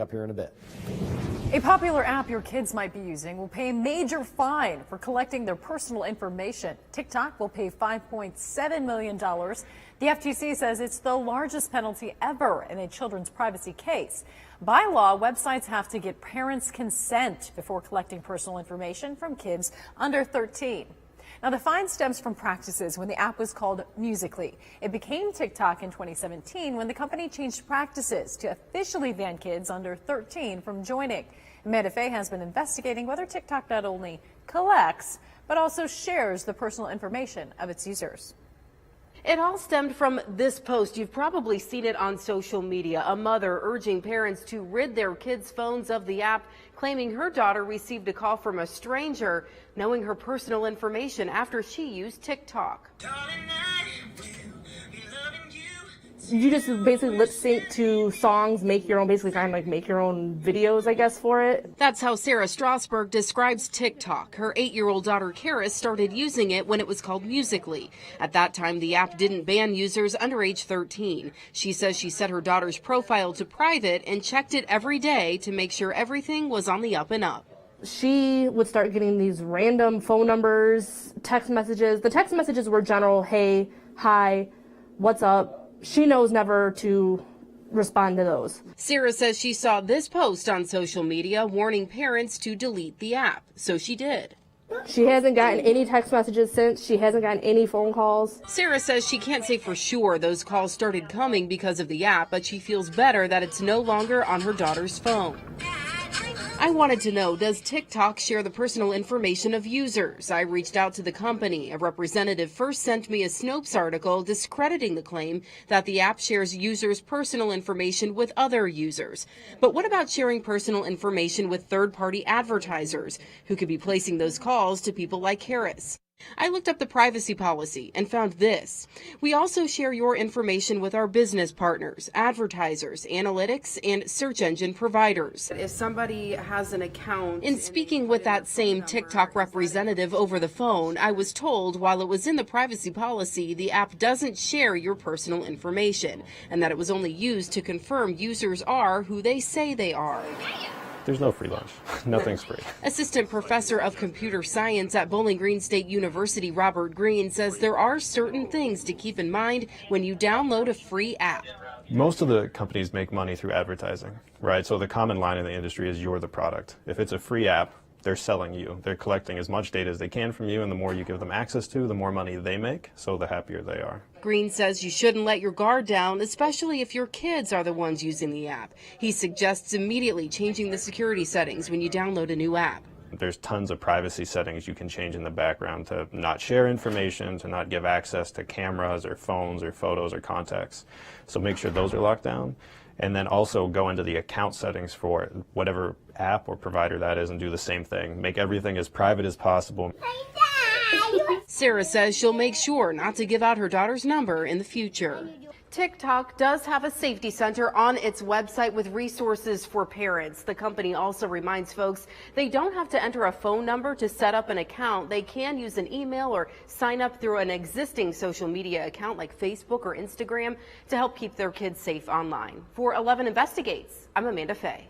Up here in a bit. A popular app your kids might be using will pay a major fine for collecting their personal information. TikTok will pay $5.7 million. The FTC says it's the largest penalty ever in a children's privacy case. By law, websites have to get parents' consent before collecting personal information from kids under 13. Now, the fine stems from practices when the app was called Musical.ly. It became TikTok in 2017 when the company changed practices to officially ban kids under 13 from joining. Amanda Fay has been investigating whether TikTok not only collects, but also shares the personal information of its users. It all stemmed from this post. You've probably seen it on social media. A mother urging parents to rid their kids' phones of the app, claiming her daughter received a call from a stranger knowing her personal information after she used TikTok. You just basically lip sync to songs, make your own, basically kind of like make your own videos, I guess, for it. That's how Sarah Strasberg describes TikTok. Her 8-year-old daughter, Karis, started using it when it was called Musical.ly. At that time, the app didn't ban users under age 13. She says she set her daughter's profile to private and checked it every day to make sure everything was on the up and up. She would start getting these random phone numbers, text messages. The text messages were general, hey, hi, what's up? She knows never to respond to those. Sarah says she saw this post on social media warning parents to delete the app, so she did. She hasn't gotten any text messages since. She hasn't gotten any phone calls. Sarah says she can't say for sure those calls started coming because of the app, but she feels better that it's no longer on her daughter's phone. I wanted to know, does TikTok share the personal information of users? I reached out to the company. A representative first sent me a Snopes article discrediting the claim that the app shares users' personal information with other users. But what about sharing personal information with third-party advertisers who could be placing those calls to people like Karis? I looked up the privacy policy and found this. We also share your information with our business partners, advertisers, analytics, and search engine providers. If somebody has an account... In speaking with that same TikTok representative over the phone, I was told while it was in the privacy policy, the app doesn't share your personal information, and that it was only used to confirm users are who they say they are. There's no free lunch. Nothing's free. Assistant Professor of Computer Science at Bowling Green State University, Robert Green, says there are certain things to keep in mind when you download a free app. Most of the companies make money through advertising, right? So the common line in the industry is you're the product. If it's a free app, they're selling you. They're collecting as much data as they can from you, and the more you give them access to, the more money they make, so the happier they are. Green says you shouldn't let your guard down, especially if your kids are the ones using the app. He suggests immediately changing the security settings when you download a new app. There's tons of privacy settings you can change in the background to not share information, to not give access to cameras or phones or photos or contacts. So make sure those are locked down. And then also go into the account settings for whatever app or provider that is and do the same thing. Make everything as private as possible. Sarah says she'll make sure not to give out her daughter's number in the future. TikTok does have a safety center on its website with resources for parents. The company also reminds folks they don't have to enter a phone number to set up an account. They can use an email or sign up through an existing social media account like Facebook or Instagram to help keep their kids safe online. For 11 Investigates, I'm Amanda Fay.